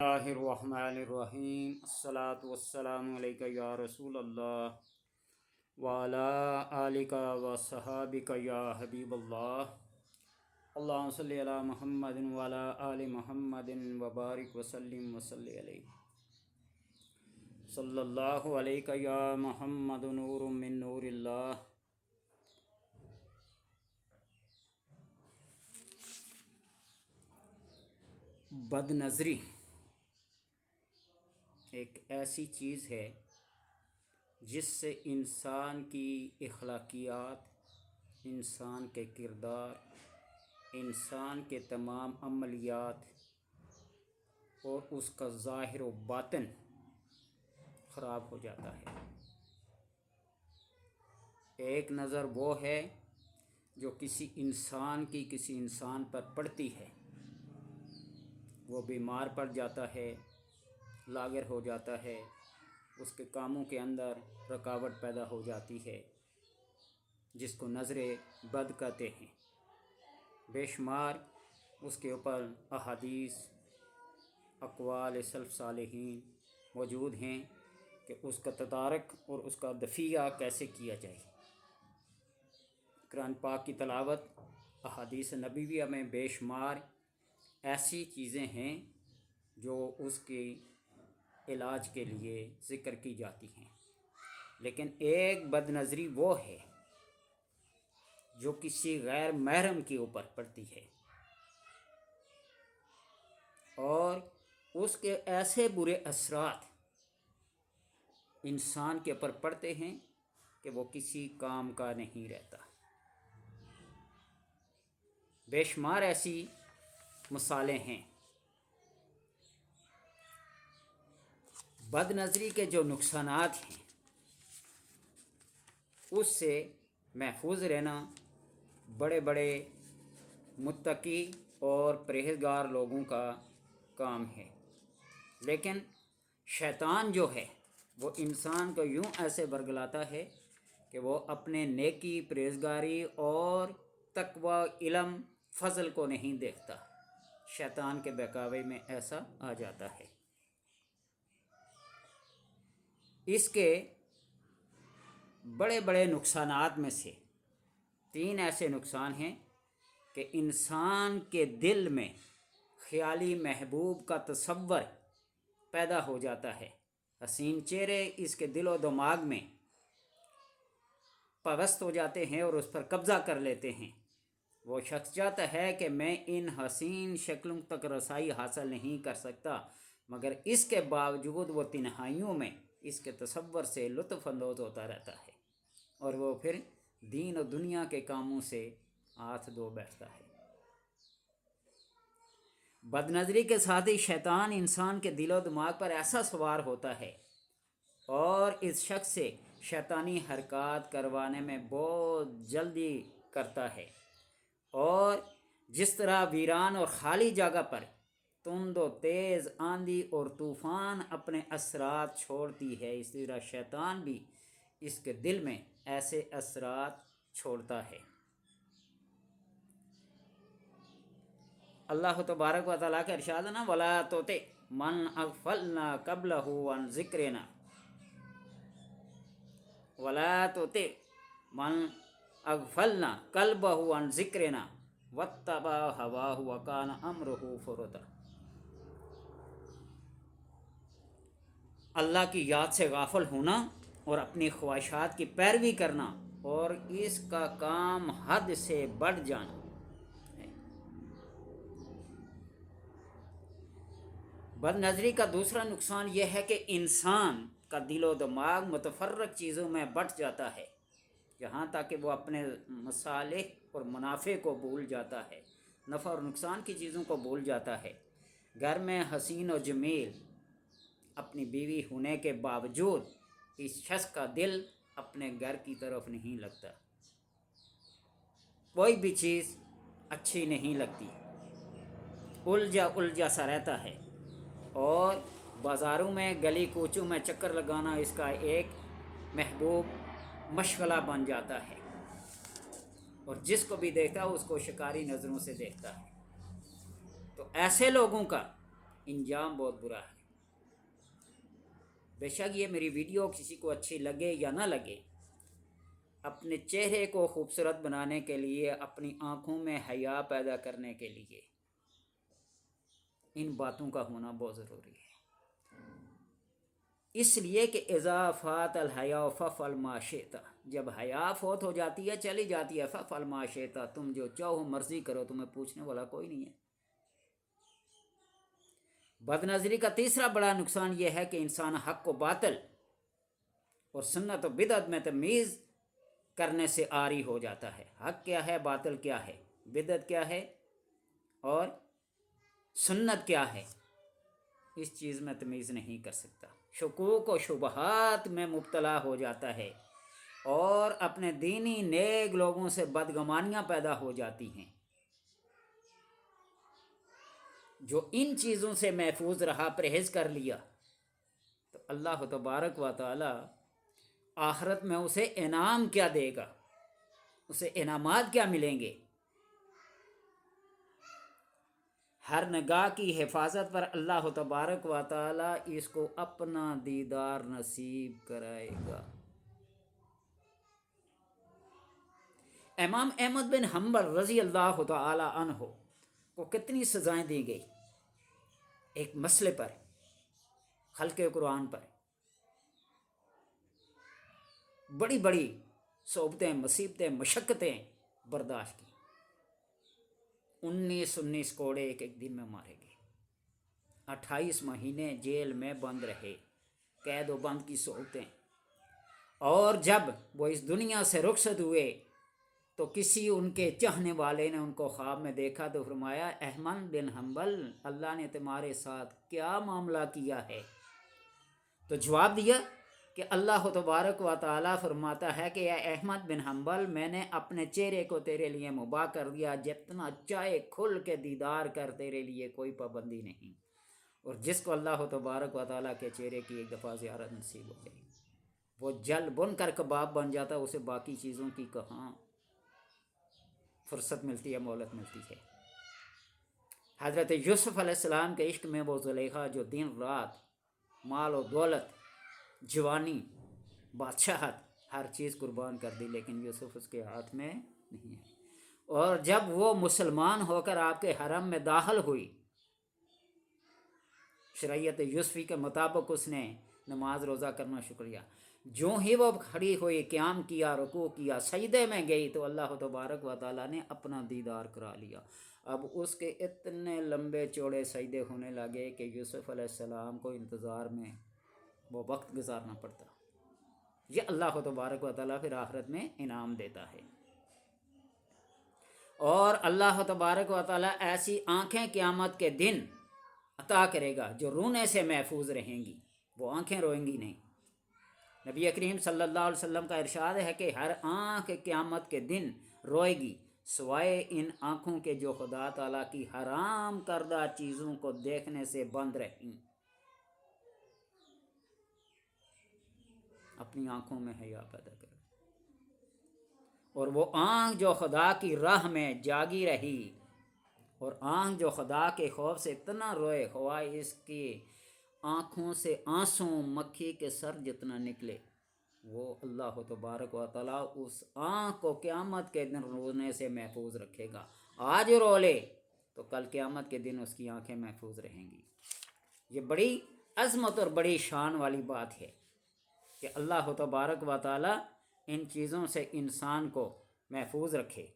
اللہ الرحمن الرحیم الصلاۃ والسلام علیکہ یا رسول اللہ وعلی آلک و صحابک یا حبیب اللہ اللہم صلی علی محمد وعلی آل محمد وبارک وسلم وصلی علیہ صلی اللہ علیکہ یا محمد نور من نور اللہ۔ بد نظری ایک ایسی چیز ہے جس سے انسان کی اخلاقیات، انسان کے کردار، انسان کے تمام عملیات اور اس کا ظاہر و باطن خراب ہو جاتا ہے۔ ایک نظر وہ ہے جو کسی انسان پر پڑتی ہے، وہ بیمار پڑ جاتا ہے، لاغر ہو جاتا ہے، اس کے کاموں کے اندر رکاوٹ پیدا ہو جاتی ہے، جس کو نظر بد کہتے ہیں۔ بے شمار اس کے اوپر احادیث، اقوال سلف صالحین موجود ہیں کہ اس کا تدارک اور اس کا دفیہ کیسے کیا جائے۔ قرآن پاک کی تلاوت، احادیث نبویہ میں بے شمار ایسی چیزیں ہیں جو اس کے علاج کے لیے ذکر کی جاتی ہیں، لیکن ایک بد نظری وہ ہے جو کسی غیر محرم کے اوپر پڑتی ہے اور اس کے ایسے برے اثرات انسان کے اوپر پڑتے ہیں کہ وہ کسی کام کا نہیں رہتا۔ بے شمار ایسی مثالیں ہیں۔ بد نظری کے جو نقصانات ہیں اس سے محفوظ رہنا بڑے بڑے متقی اور پرہیزگار لوگوں کا کام ہے، لیکن شیطان جو ہے وہ انسان کو یوں ایسے برگلاتا ہے کہ وہ اپنے نیکی، پرہیزگاری اور تقوی، علم، فضل کو نہیں دیکھتا۔ شیطان کے بہکاوے میں ایسا آ جاتا ہے۔ اس کے بڑے بڑے نقصانات میں سے 3 ایسے نقصان ہیں کہ انسان کے دل میں خیالی محبوب کا تصور پیدا ہو جاتا ہے، حسین چہرے اس کے دل و دماغ میں پابست ہو جاتے ہیں اور اس پر قبضہ کر لیتے ہیں۔ وہ شخص چاہتا ہے کہ میں ان حسین شکلوں تک رسائی حاصل نہیں کر سکتا، مگر اس کے باوجود وہ تنہائیوں میں اس کے تصور سے لطف اندوز ہوتا رہتا ہے اور وہ پھر دین و دنیا کے کاموں سے ہاتھ دھو بیٹھتا ہے۔ بد نظری کے ساتھ ہی شیطان انسان کے دل و دماغ پر ایسا سوار ہوتا ہے اور اس شخص سے شیطانی حرکات کروانے میں بہت جلدی کرتا ہے، اور جس طرح ویران اور خالی جگہ پر تند و تیز آندھی اور طوفان اپنے اثرات چھوڑتی ہے، اس طرح شیطان بھی اس کے دل میں ایسے اثرات چھوڑتا ہے۔ اللہ تبارک و تعالیٰ کا ارشاد ہے نا، وَلَا تُطِعْ مَنْ أَغْفَلْنَا قَبْلَهُ عَنْ ذِكْرِنَا، وَلَا تُطِعْ مَنْ أَغْفَلْنَا قَلْبَهُ عَنْ ذِكْرِنَا وَاتَّبَعَ هَوَاهُ وَكَانَ أَمْرُهُ فُرُطًا۔ اللہ کی یاد سے غافل ہونا اور اپنی خواہشات کی پیروی کرنا اور اس کا کام حد سے بڑھ جانا۔ بد نظری کا دوسرا نقصان یہ ہے کہ انسان کا دل و دماغ متفرق چیزوں میں بٹ جاتا ہے، یہاں تک کہ وہ اپنے مصالح اور منافع کو بھول جاتا ہے، نفع اور نقصان کی چیزوں کو بھول جاتا ہے۔ گھر میں حسین و جمیل اپنی بیوی ہونے کے باوجود اس شخص کا دل اپنے گھر کی طرف نہیں لگتا، کوئی بھی چیز اچھی نہیں لگتی، الجھا سا رہتا ہے، اور بازاروں میں، گلی کوچوں میں چکر لگانا اس کا ایک محبوب مشغلہ بن جاتا ہے، اور جس کو بھی دیکھتا ہے اس کو شکاری نظروں سے دیکھتا ہے۔ تو ایسے لوگوں کا انجام بہت برا ہے۔ بے شک یہ میری ویڈیو کسی کو اچھی لگے یا نہ لگے، اپنے چہرے کو خوبصورت بنانے کے لیے، اپنی آنکھوں میں حیا پیدا کرنے کے لیے ان باتوں کا ہونا بہت ضروری ہے۔ اس لیے کہ اذا فات الحیا فافعل ما شئت، جب حیا فوت ہو جاتی ہے، چلی جاتی ہے، فافعل ما شئت، تم جو چاہو مرضی کرو، تمہیں پوچھنے والا کوئی نہیں ہے۔ بد نظری کا تیسرا بڑا نقصان یہ ہے کہ انسان حق و باطل اور سنت و بدعت میں تمیز کرنے سے عاری ہو جاتا ہے۔ حق کیا ہے، باطل کیا ہے، بدعت کیا ہے اور سنت کیا ہے، اس چیز میں تمیز نہیں کر سکتا، شکوک و شبہات میں مبتلا ہو جاتا ہے، اور اپنے دینی نیک لوگوں سے بدگمانیاں پیدا ہو جاتی ہیں۔ جو ان چیزوں سے محفوظ رہا، پرہیز کر لیا، تو اللہ تبارک و تعالی آخرت میں اسے انعام کیا دے گا، اسے انعامات کیا ملیں گے۔ ہر نگاہ کی حفاظت پر اللہ تبارک و تعالی اس کو اپنا دیدار نصیب کرائے گا۔ امام احمد بن حنبل رضی اللہ تعالی عنہ کو کتنی سزائیں دی گئی ایک مسئلے پر، خلق قرآن پر، بڑی بڑی صعوبتیں، مصیبتیں، مشقتیں برداشت کی، 19 کوڑے ایک ایک دن میں مارے گئے، 28 مہینے جیل میں بند رہے، قید و بند کی صعوبتیں۔ اور جب وہ اس دنیا سے رخصت ہوئے تو کسی ان کے چاہنے والے نے ان کو خواب میں دیکھا تو فرمایا، احمد بن حنبل، اللہ نے تمہارے ساتھ کیا معاملہ کیا ہے؟ تو جواب دیا کہ اللہ تبارک و تعالیٰ فرماتا ہے کہ اے احمد بن حنبل، میں نے اپنے چہرے کو تیرے لیے مباح کر دیا، جتنا چاہے کھل کے دیدار کر، تیرے لیے کوئی پابندی نہیں۔ اور جس کو اللہ تبارک و تعالیٰ کے چہرے کی ایک دفعہ زیارت نصیب ہو جائے، وہ جل بن کر کباب بن جاتا، اسے باقی چیزوں کی کہاں فرصت ملتی ہے، مہلت ملتی ہے۔ حضرت یوسف علیہ السلام کے عشق میں وہ زلیخا جو دن رات مال و دولت، جوانی، بادشاہت، ہر چیز قربان کر دی، لیکن یوسف اس کے ہاتھ میں نہیں ہے۔ اور جب وہ مسلمان ہو کر آپ کے حرم میں داخل ہوئی، شریعت یوسفی کے مطابق اس نے نماز روزہ کرنا شکریہ، جو ہی وہ کھڑی ہوئی، قیام کیا، رکوع کیا، سجدے میں گئی، تو اللہ تبارک و تعالیٰ نے اپنا دیدار کرا لیا۔ اب اس کے اتنے لمبے چوڑے سجدے ہونے لگے کہ یوسف علیہ السلام کو انتظار میں وہ وقت گزارنا پڑتا۔ یہ اللہ تبارک و تعالیٰ پھر آخرت میں انعام دیتا ہے۔ اور اللہ تبارک و تعالیٰ ایسی آنکھیں قیامت کے دن عطا کرے گا جو رونے سے محفوظ رہیں گی، وہ آنکھیں روئیں گی نہیں۔ نبی کریم صلی اللہ علیہ وسلم کا ارشاد ہے کہ ہر آنکھ قیامت کے دن روئے گی سوائے ان آنکھوں کے جو خدا تعالیٰ کی حرام کردہ چیزوں کو دیکھنے سے بند رہیں۔ اپنی آنکھوں میں حیا پیدا کرو، اور وہ آنکھ جو خدا کی راہ میں جاگی رہی، اور آنکھ جو خدا کے خوف سے اتنا روئے، خواہ اس کی آنکھوں سے آنسو مکھی کے سر جتنا نکلے، وہ اللہ تبارک و تعالیٰ اس آنکھ کو قیامت کے دن رونے سے محفوظ رکھے گا۔ آج رو لے تو کل قیامت کے دن اس کی آنکھیں محفوظ رہیں گی۔ یہ بڑی عظمت اور بڑی شان والی بات ہے کہ اللہ تبارک و تعالیٰ ان چیزوں سے انسان کو محفوظ رکھے۔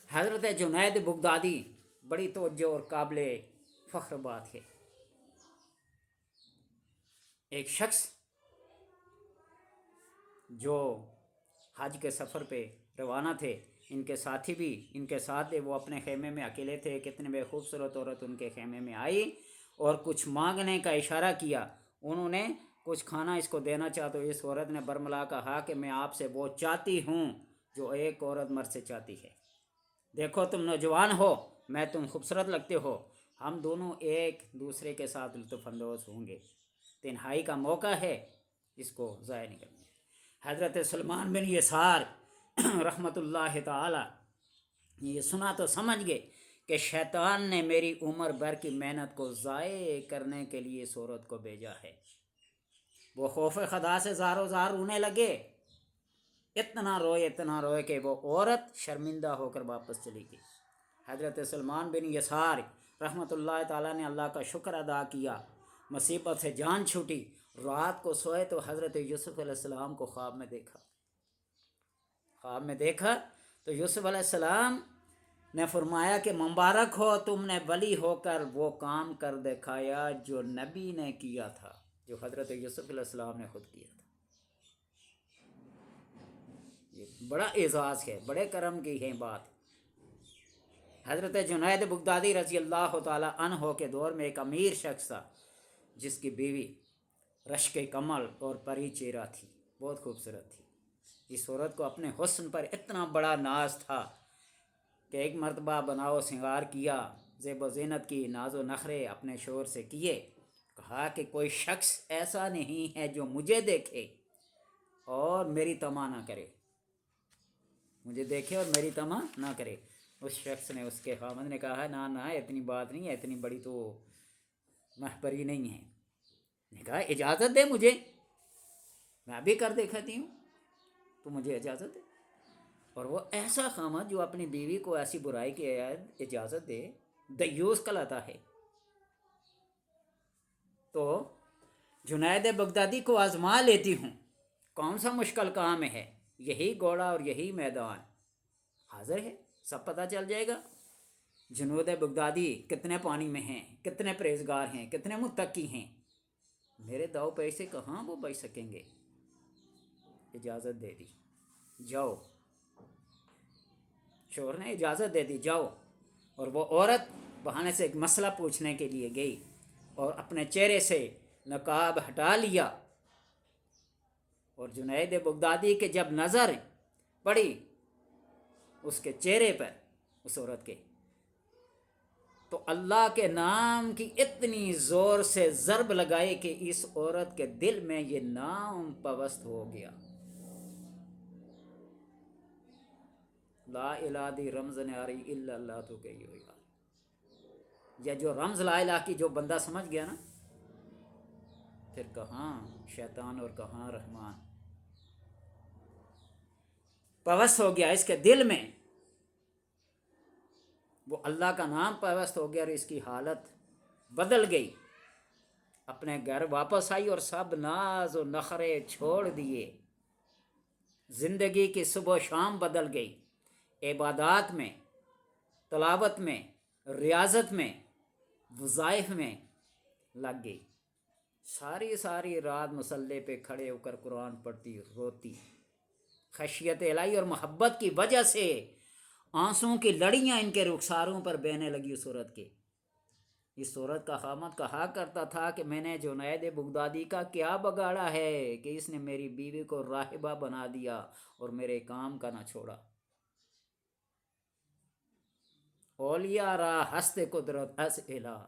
حضرت جنید بغدادی بڑی توجہ اور قابل فخر بات ہے۔ ایک شخص جو حج کے سفر پہ روانہ تھے، ان کے ساتھی بھی ان کے ساتھ تھے، وہ اپنے خیمے میں اکیلے تھے، کتنے بے خوبصورت عورت ان کے خیمے میں آئی اور کچھ مانگنے کا اشارہ کیا۔ انہوں نے کچھ کھانا اس کو دینا چاہا تو اس عورت نے برملا کہا کہ میں آپ سے وہ چاہتی ہوں جو ایک عورت مرد سے چاہتی ہے۔ دیکھو تم نوجوان ہو، میں تم خوبصورت لگتے ہو، ہم دونوں ایک دوسرے کے ساتھ لطف اندوز ہوں گے، تنہائی کا موقع ہے، اس کو ضائع نہیں کرنا۔ حضرت سلمان بن یسار رحمۃ اللہ تعالی یہ سنا تو سمجھ گئے کہ شیطان نے میری عمر بھر کی محنت کو ضائع کرنے کے لیے اس عورت کو بھیجا ہے۔ وہ خوف خدا سے زار و زار رونے لگے، اتنا روئے کہ وہ عورت شرمندہ ہو کر واپس چلی گئی۔ حضرت سلمان بن یسار رحمۃ اللہ تعالیٰ نے اللہ کا شکر ادا کیا، مصیبت سے جان چھوٹی۔ رات کو سوئے تو حضرت یوسف علیہ السلام کو خواب میں دیکھا تو یوسف علیہ السلام نے فرمایا کہ مبارک ہو، تم نے ولی ہو کر وہ کام کر دکھایا جو نبی نے کیا تھا، جو حضرت یوسف علیہ السلام نے خود کیا تھا۔ یہ بڑا اعزاز ہے، بڑے کرم کی ہے بات۔ حضرت جنید بغدادی رضی اللہ تعالی عنہ کے دور میں ایک امیر شخص تھا جس کی بیوی رشک کمل اور پری چہرہ تھی، بہت خوبصورت تھی۔ اس عورت کو اپنے حسن پر اتنا بڑا ناز تھا کہ ایک مرتبہ بناؤ سنگار کیا، زیب و زینت کی، ناز و نخرے اپنے شوہر سے کیے، کہا کہ کوئی شخص ایسا نہیں ہے جو مجھے دیکھے اور میری طمع نہ کرے، مجھے دیکھے اور میری طمع نہ کرے۔ اس شخص نے، اس کے خاوند نے کہا نہ اتنی بات نہیں ہے، اتنی بڑی تو مہپری نہیں ہے۔ نے کہا اجازت دے مجھے، میں بھی کر دکھاتی ہوں، تو مجھے اجازت دے۔ اور وہ ایسا خاوند جو اپنی بیوی کو ایسی برائی کی اجازت دے، دیوس کہلاتا ہے۔ تو جنید بغدادی کو آزما لیتی ہوں، کون سا مشکل کام ہے، یہی گھوڑا اور یہی میدان حاضر ہے، سب پتہ چل جائے گا۔ جنید بغدادی کتنے پانی میں ہیں، کتنے پرہیزگار ہیں، کتنے متقی ہیں، میرے داؤ پیسے کہاں وہ بچ سکیں گے۔ اجازت دے دی، جاؤ، شوہر نے اجازت دے دی، جاؤ۔ اور وہ عورت بہانے سے ایک مسئلہ پوچھنے کے لیے گئی اور اپنے چہرے سے نقاب ہٹا لیا، اور جنید بغدادی کے جب نظر پڑی اس کے چہرے پر، اس عورت کے، تو اللہ کے نام کی اتنی زور سے ضرب لگائے کہ اس عورت کے دل میں یہ نام پوست ہو گیا، لا الہ دی رمز ناری الا اللہ تو کہی ہوئی بات۔ یہ جو رمز لا الہ کی جو بندہ سمجھ گیا نا، پھر کہاں شیطان اور کہاں رحمان، پوست ہو گیا اس کے دل میں، وہ اللہ کا نام پوست ہو گیا اور اس کی حالت بدل گئی۔ اپنے گھر واپس آئی اور سب ناز و نخرے چھوڑ دیے، زندگی کی صبح و شام بدل گئی، عبادات میں، تلاوت میں، ریاضت میں، وظائف میں لگ گئی۔ ساری رات مصلی پہ کھڑے ہو کر قرآن پڑھتی، روتی، خشیت الہی اور محبت کی وجہ سے آنسوں کی لڑیاں ان کے رخساروں پر بہنے لگی اس عورت کے۔ اس عورت کا خاوند کہا کرتا تھا کہ میں نے جنید بغدادی کا کیا بگاڑا ہے کہ اس نے میری بیوی کو راہبہ بنا دیا اور میرے کام کا نہ چھوڑا۔ اولیاء را ہست قدرت از الہ،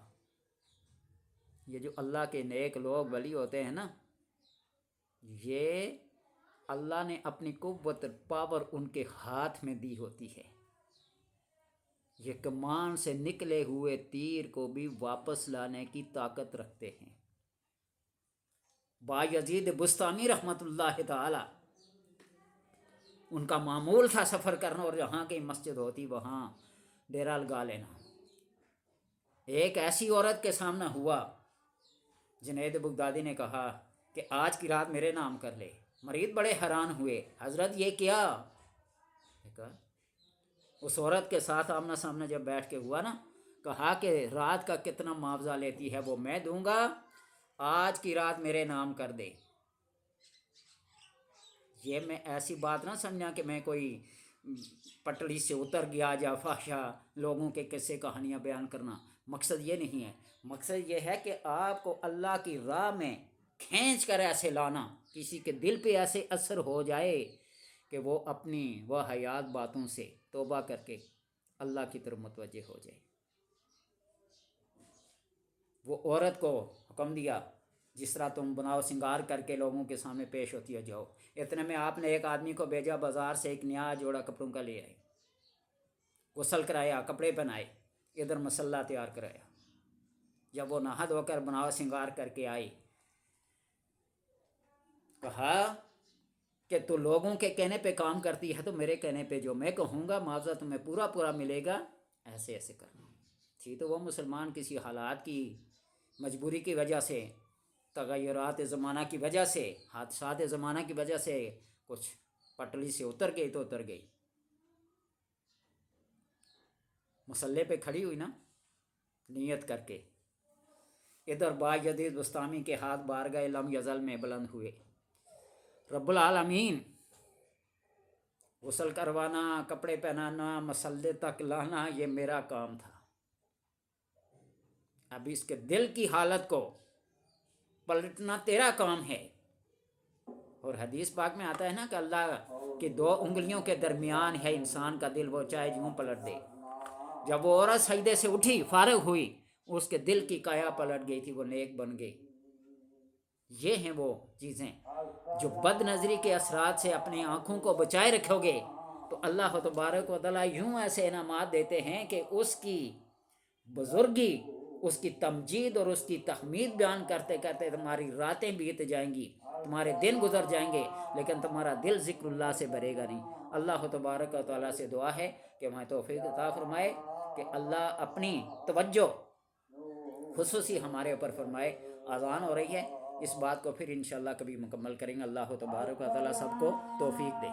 یہ جو اللہ کے نیک لوگ ولی ہوتے ہیں نا، یہ اللہ نے اپنی قوت پاور ان کے ہاتھ میں دی ہوتی ہے، یہ کمان سے نکلے ہوئے تیر کو بھی واپس لانے کی طاقت رکھتے ہیں۔ بایزید بستامی رحمۃ اللہ تعالی، ان کا معمول تھا سفر کرنا اور جہاں کی مسجد ہوتی وہاں ڈیرا لگا لینا۔ ایک ایسی عورت کے سامنے ہوا، جنید بغدادی نے کہا کہ آج کی رات میرے نام کر لے۔ مرید بڑے حیران ہوئے، حضرت یہ کیا؟ کہا اس عورت کے ساتھ آمنا سامنا جب بیٹھ کے ہوا نا، کہا کہ رات کا کتنا معاوضہ لیتی ہے وہ میں دوں گا، آج کی رات میرے نام کر دے۔ یہ میں ایسی بات نہ سمجھا کہ میں کوئی پٹڑی سے اتر گیا یا فحشا لوگوں کے قصے کہانیاں بیان کرنا، مقصد یہ نہیں ہے۔ مقصد یہ ہے کہ آپ کو اللہ کی راہ میں کھینچ کر ایسے لانا، کسی کے دل پہ ایسے اثر ہو جائے کہ وہ اپنی وہ حیات باتوں سے توبہ کر کے اللہ کی طرف متوجہ ہو جائے۔ وہ عورت کو حکم دیا جس طرح تم بناؤ سنگار کر کے لوگوں کے سامنے پیش ہوتی ہو جاؤ۔ اتنے میں آپ نے ایک آدمی کو بھیجا، بازار سے ایک نیا جوڑا کپڑوں کا لے آئے، غسل کرایا، کپڑے پہنائے، ادھر مصلی تیار کرایا. جب وہ نہا دھو کر بناؤ سنگار کر کے آئی، کہا کہ تو لوگوں کے کہنے پہ کام کرتی ہے، تو میرے کہنے پہ جو میں کہوں گا معاوضہ تمہیں پورا پورا ملے گا، ایسے ایسے کرنا. تھی تو وہ مسلمان کسی حالات کی مجبوری کی وجہ سے، تغیرات زمانہ کی وجہ سے، حادثات زمانہ کی وجہ سے کچھ پٹڑی سے اتر گئی تو اتر گئی. مصلی پہ کھڑی ہوئی نا نیت کر کے. ادھر با جدید بستامی کے ہاتھ بارگاہ لم یزل میں بلند ہوئے. رب العالمین، غسل کروانا، کپڑے پہنانا، مصلی تک لانا، یہ میرا کام تھا. اب اس کے دل کی حالت کو پلٹنا تیرا کام ہے. اور حدیث پاک میں آتا ہے نا کہ اللہ کی 2 انگلیوں کے درمیان ہے انسان کا دل، وہ چاہے یوں پلٹ دے. جب وہ عورت سجدے سے اٹھی، فارغ ہوئی، اس کے دل کی کایا پلٹ گئی تھی، وہ نیک بن گئی. یہ ہیں وہ چیزیں جو بد نظری کے اثرات سے اپنی آنکھوں کو بچائے رکھو گے تو اللہ تبارک و تعالیٰ یوں ایسے انعامات دیتے ہیں کہ اس کی بزرگی، اس کی تمجید اور اس کی تحمید بیان کرتے کرتے تمہاری راتیں بیت جائیں گی، تمہارے دن گزر جائیں گے، لیکن تمہارا دل ذکر اللہ سے بھرے گا نہیں. اللہ تبارک و تعالیٰ سے دعا ہے کہ ہمیں توفیق عطا فرمائے کہ اللہ اپنی توجہ خصوصی ہمارے اوپر فرمائے. اذان ہو رہی ہے، اس بات کو پھر انشاءاللہ کبھی مکمل کریں گے. اللہ تبارک و تعالیٰ سب کو توفیق دے.